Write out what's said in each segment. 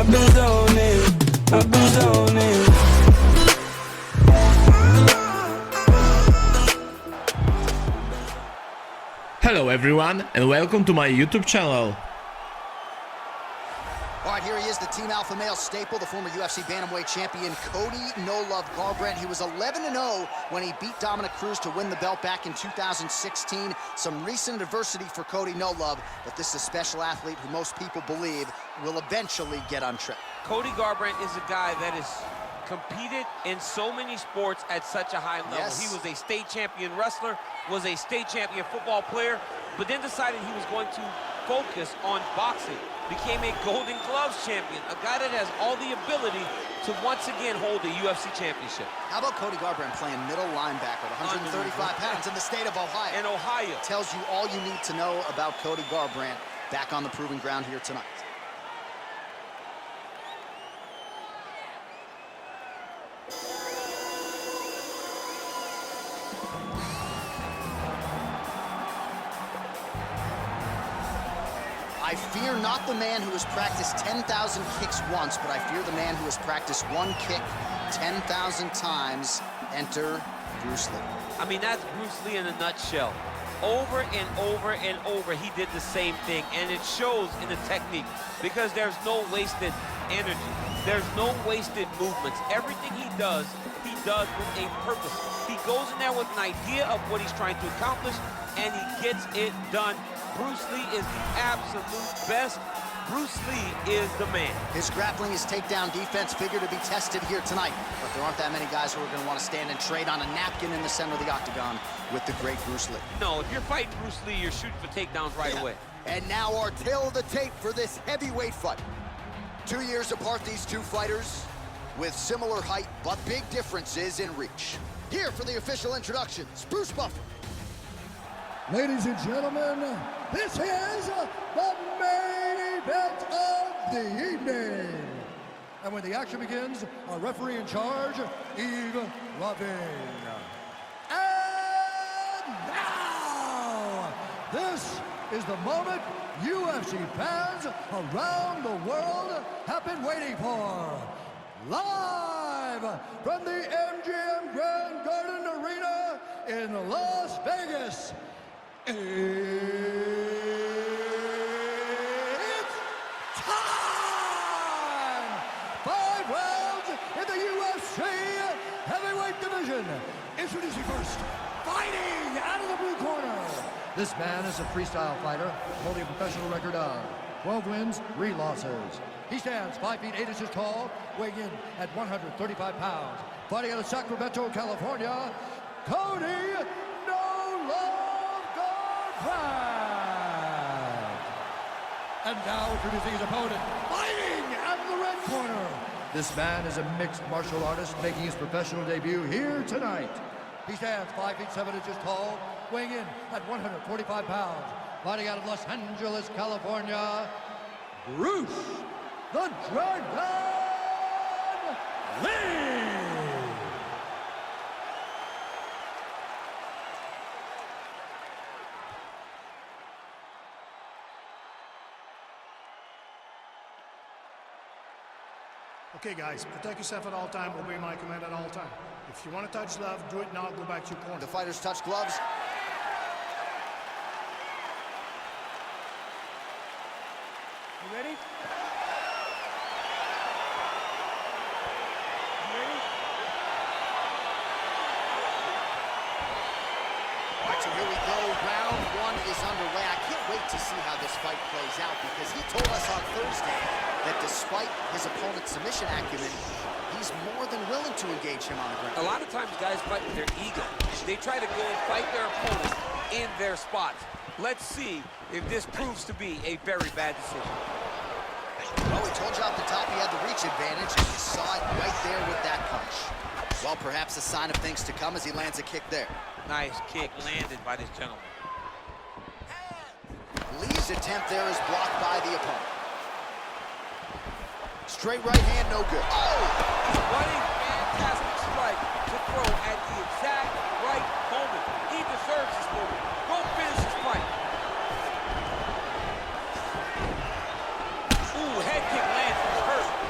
I've been zoning, I've been zoning. Hello everyone and welcome to my YouTube channel. All right, here he is, the Team Alpha Male staple, the former UFC Bantamweight champion, Cody "No Love" Garbrandt. He was 11-0 when he beat Dominic Cruz to win the belt back in 2016. Some recent adversity for Cody "No Love," but this is a special athlete who most people believe will eventually get untrapped. Cody Garbrandt is a guy that has competed in so many sports at such a high level. Yes. He was a state champion wrestler, was a state champion football player, but then decided he was going to focus on boxing. Became a Golden Gloves champion, a guy that has all the ability to once again hold the UFC championship. How about Cody Garbrandt playing middle linebacker at 135 pounds in the state of Ohio? In Ohio. Tells you all you need to know about Cody Garbrandt back on the proving ground here tonight. I fear not the man who has practiced 10,000 kicks once, but I fear the man who has practiced one kick 10,000 times. Enter Bruce Lee. I mean, that's Bruce Lee in a nutshell. Over and over and over, he did the same thing, and it shows in the technique because there's no wasted energy. There's no wasted movements. Everything he does with a purpose. He goes in there with an idea of what he's trying to accomplish, and he gets it done. Bruce Lee is the absolute best. Bruce Lee is the man. His grappling, his takedown defense figure to be tested here tonight, but there aren't that many guys who are going to want to stand and trade on a napkin in the center of the octagon with the great Bruce Lee. No, if you're fighting Bruce Lee, you're shooting for takedowns right away. And now our tail of the tape for this heavyweight fight. 2 years apart, these two fighters with similar height, but big differences in reach. Here for the official introductions, Bruce Buffer. Ladies and gentlemen, this is the main event of the evening. And when the action begins, our referee in charge, Yves Lavin. And now, this is the moment UFC fans around the world have been waiting for. Live from the MGM Grand Garden Arena in Las Vegas. It's time! 5 rounds in the UFC heavyweight division. Introducing first, fighting out of the blue corner. This man is a freestyle fighter, holding a professional record of 12 wins, 3 losses. He stands 5 feet 8 inches tall, weighing in at 135 pounds. Fighting out of Sacramento, California, Cody "No Love" Garbrandt. And now introducing his opponent, fighting out of the red corner. This man is a mixed martial artist making his professional debut here tonight. He stands 5 feet 7 inches tall, weighing in at 145 pounds. Fighting out of Los Angeles, California, Bruce the Dragon Lee. Okay, guys, protect yourself at all time, obey my command at all time. If you want to touch love, do it now, go back to your corner. The fighters touch gloves. You ready? All right, so here we go. Round 1 is underway. I can't wait to see how this fight plays out because he told us on Thursday that despite his opponent's submission acumen, he's more than willing to engage him on the ground. A lot of times guys fight with their ego. They try to go and fight their opponent in their spots. Let's see if this proves to be a very bad decision. Well, we told you off the top he had the reach advantage, and you saw it right there with that punch. Well, perhaps a sign of things to come as he lands a kick there. Nice kick landed by this gentleman. Lee's attempt there is blocked by the opponent. Straight right hand, no good. Oh! What a fantastic strike to throw at the exact right moment. He deserves this moment. Go finish this fight. Ooh, head kick lands, hurt.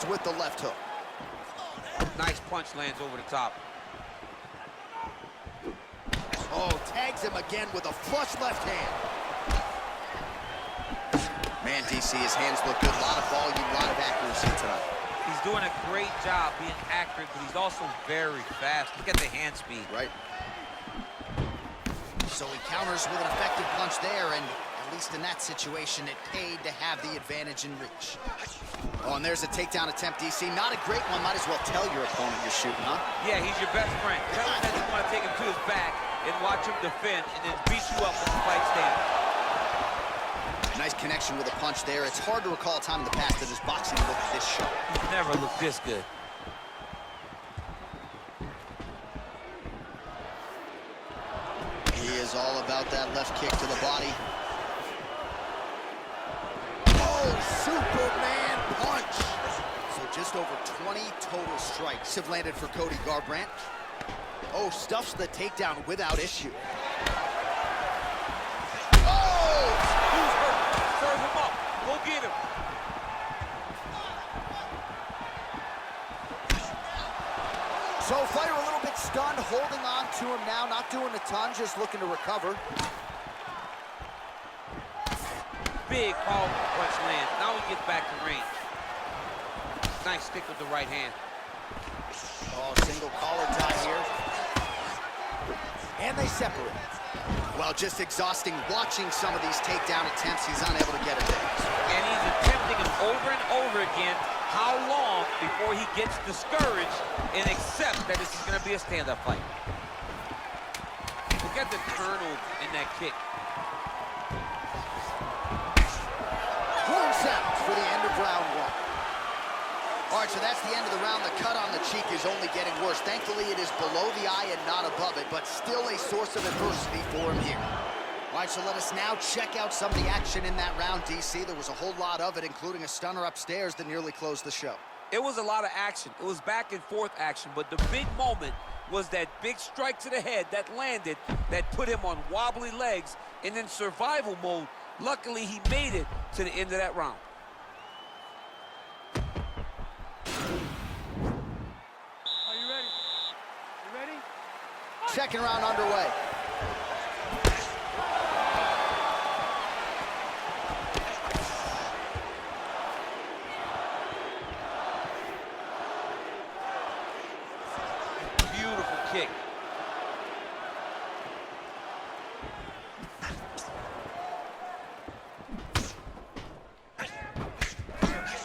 responds with the left hook. Nice punch lands over the top. Oh, tags him again with a flush left hand. Man, DC, his hands look good. A lot of volume, a lot of accuracy tonight. He's doing a great job being accurate, but he's also very fast. Look at the hand speed. Right. So he counters with an effective punch there, and at least in that situation, it paid to have the advantage in reach. Oh, and there's a takedown attempt, DC. Not a great one. Might as well tell your opponent you're shooting, huh? Yeah, he's your best friend. Tell him that you want to take him to his back and watch him defend, and then beat you up when the fight stands. Nice connection with a punch there. It's hard to recall a time in the past that his boxing looked this sharp. He's never looked this good. He is all about that left kick to the body. Oh, Superman punch! So just over 20 total strikes have landed for Cody Garbrandt. Oh, stuffs the takedown without issue. Oh! Who's hurt? Serve him up. Go get him. So fighter a little bit stunned, holding on to him now, not doing a ton, just looking to recover. Big powerful punch lands. Now he gets back to range. Nice stick with the right hand. Oh, single collar tie here. And they separate. Well, just exhausting watching some of these takedown attempts. He's unable to get it there. And he's attempting them over and over again. How long before he gets discouraged and accepts that this is going to be a stand-up fight? Look at the turnover in that kick. Horn sounds for the end of round one. All right, so that's the end of the round. The cut on the cheek is only getting worse. Thankfully, it is below the eye and not above it, but still a source of adversity for him here. All right, so let us now check out some of the action in that round, DC. There was a whole lot of it, including a stunner upstairs that nearly closed the show. It was a lot of action. It was back and forth action, but the big moment was that big strike to the head that landed, that put him on wobbly legs, and in survival mode, luckily he made it to the end of that round. Are you ready? You ready? Second round underway. Beautiful kick.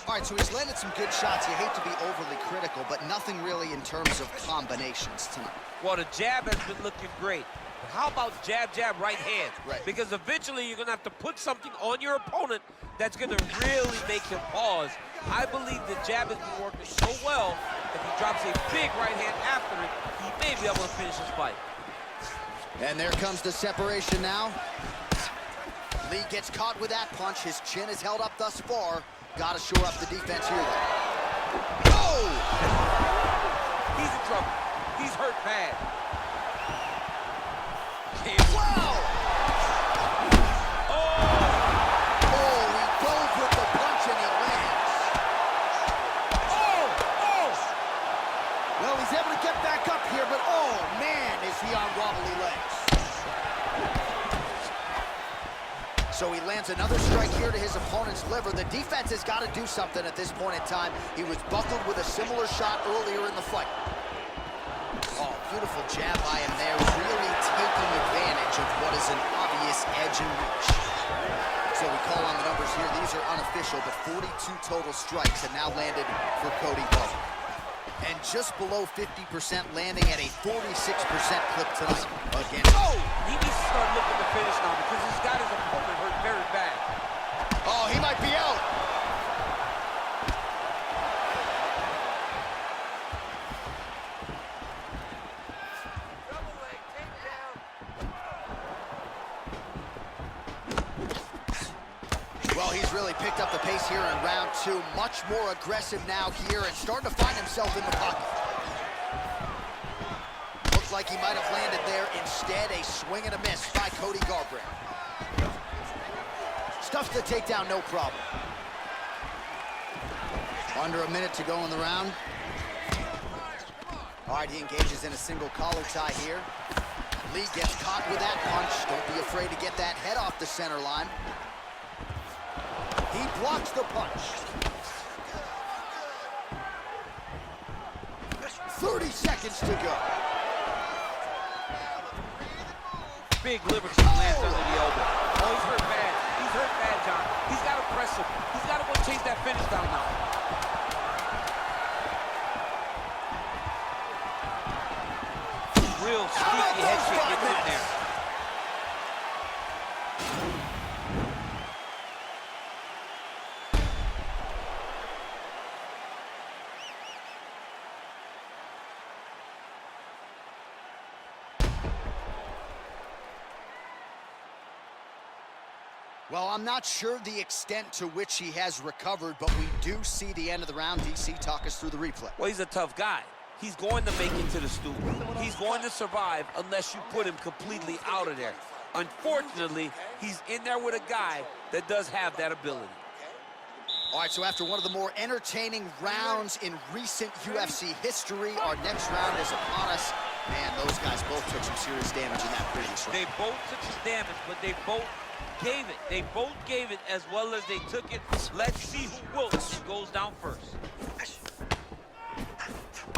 All right, so he's landed some good shots. You hate to be overly critical, but nothing really in terms of combinations tonight. Well, the jab has been looking great. But how about jab, jab, right hand? Right. Because eventually you're going to have to put something on your opponent that's going to really make him pause. I believe the jab has been working so well that if he drops a big right hand after it, he may be able to finish his fight. And there comes the separation now. Lee gets caught with that punch. His chin is held up thus far. Got to shore up the defense here, though. Oh! He's in trouble. He's hurt bad. Wow! Oh, he goes with the punch and he lands. Oh! Well, he's able to get back up here, but oh, man, is he on wobbly legs. So he lands another strike here to his opponent's liver. The defense has got to do something at this point in time. He was buckled with a similar shot earlier in the fight. Oh, beautiful jab by him there, really taking advantage of what is an obvious edge and reach. So we call on the numbers here. These are unofficial, but 42 total strikes have now landed for Cody Garbrandt. And just below 50% landing at a 46% clip tonight. Again. Oh! He needs to start looking to finish now because he's got his opponent hurt very bad. Oh, he might be out. Well, he's really picked up the pace here in round two. Much more aggressive now here and starting to find himself in the pocket. Looks like he might have landed there. Instead, a swing and a miss by Cody Garbrandt. Stuffs the takedown, no problem. Under a minute to go in the round. All right, he engages in a single collar tie here. Lee gets caught with that punch. Don't be afraid to get that head off the center line. He blocks the punch. 30 seconds to go. Big liver kick lands under the elbow. Oh, he's hurt bad. He's hurt bad, John. He's got to press him. He's got to go chase that finish down now. Real sneaky head kick gets in there. Well, I'm not sure the extent to which he has recovered, but we do see the end of the round. DC, talk us through the replay. Well, he's a tough guy. He's going to make it to the stool. He's going to survive unless you put him completely out of there. Unfortunately, he's in there with a guy that does have that ability. All right, so after one of the more entertaining rounds in recent UFC history, our next round is upon us. Man, those guys both took some serious damage in that previous round. They both took some damage, but they both gave it. They both gave it as well as they took it. Let's see who goes down first.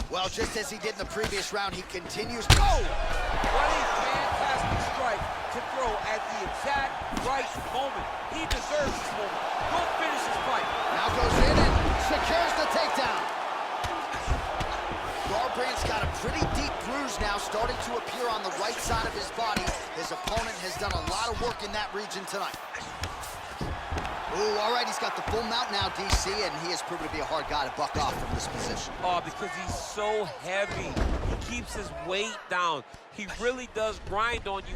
Well, just as he did in the previous round, he continues to... Oh! What a fantastic strike to throw at the exact right moment. He deserves this moment. Go finish his fight. Now goes in and secures the takedown. Garbrandt's got a pretty deep bruise now, starting to appear on the right side of his body. His opponent has done a lot of work in that region tonight. Ooh, all right, he's got the full mount now, DC, and he has proven to be a hard guy to buck off from this position. Oh, because he's so heavy. He keeps his weight down. He really does grind on you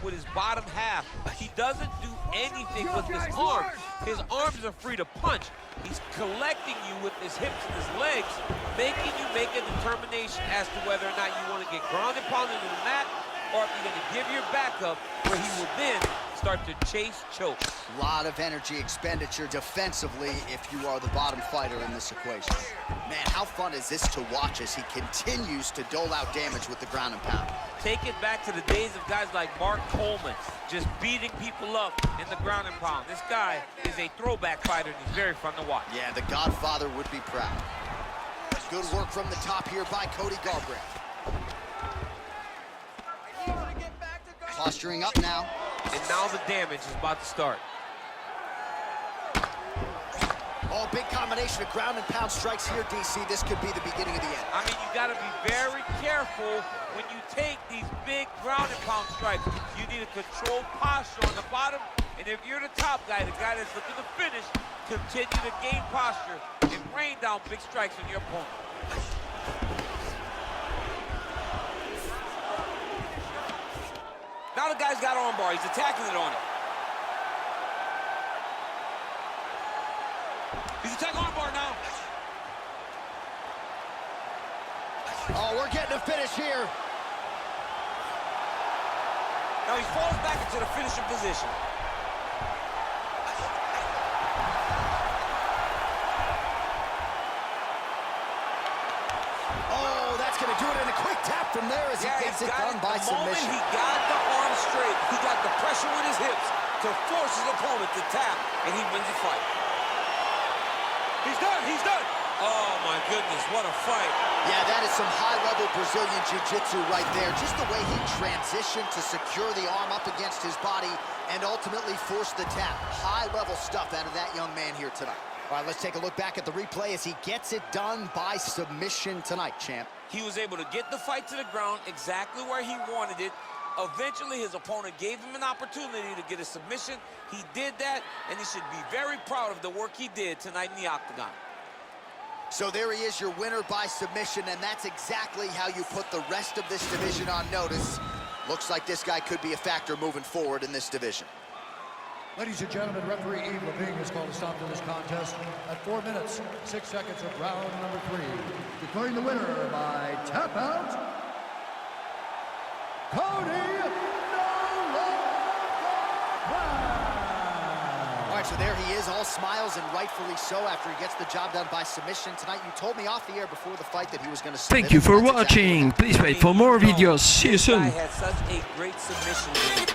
with his bottom half. He doesn't do anything with his arms. His arms are free to punch. He's collecting you with his hips and his legs, making you make a determination as to whether or not you want to get ground and pounded into the mat, or if you're going to give your back up, where he will then start to chase choke. A lot of energy expenditure defensively if you are the bottom fighter in this equation. Man, how fun is this to watch as he continues to dole out damage with the ground and pound? Take it back to the days of guys like Mark Coleman, just beating people up in the ground and pound. This guy is a throwback fighter, and he's very fun to watch. Yeah, the Godfather would be proud. Good work from the top here by Cody Garbrandt. Posturing up now. And now the damage is about to start. Oh, big combination of ground and pound strikes here, DC. This could be the beginning of the end. I mean, you got to be very careful when you take these big ground and pound strikes. You need a controlled posture on the bottom. And if you're the top guy, the guy that's looking to finish, continue to gain posture and rain down big strikes on your opponent. Now the guy's got armbar. He's attacking it on him. He's attacking armbar now. Oh, we're getting a finish here. Now he falls back into the finishing position. Oh, that's going to do it in a quick tap from there as he gets it done by submission. He got the arm straight. He got the pressure with his hips to force his opponent to tap, and he wins the fight. He's done. He's done. Oh, my goodness, what a fight. Yeah, that is some high-level Brazilian Jiu-Jitsu right there. Just the way he transitioned to secure the arm up against his body and ultimately force the tap. High-level stuff out of that young man here tonight. All right, let's take a look back at the replay as he gets it done by submission tonight, champ. He was able to get the fight to the ground exactly where he wanted it. Eventually, his opponent gave him an opportunity to get a submission. He did that, and he should be very proud of the work he did tonight in the octagon. So there he is, your winner by submission, and that's exactly how you put the rest of this division on notice. Looks like this guy could be a factor moving forward in this division. Ladies and gentlemen, referee Yves Laping has called a stop to this contest at 4 minutes, 6 seconds of round number 3. Declaring the winner by tap out, Cody No Love. All right, right, so there he is, all smiles, and rightfully so after he gets the job done by submission. Tonight, you told me off the air before the fight that he was going to submit. Thank you for That's exactly watching. Please wait for more videos. See you soon. This guy had such a great submission.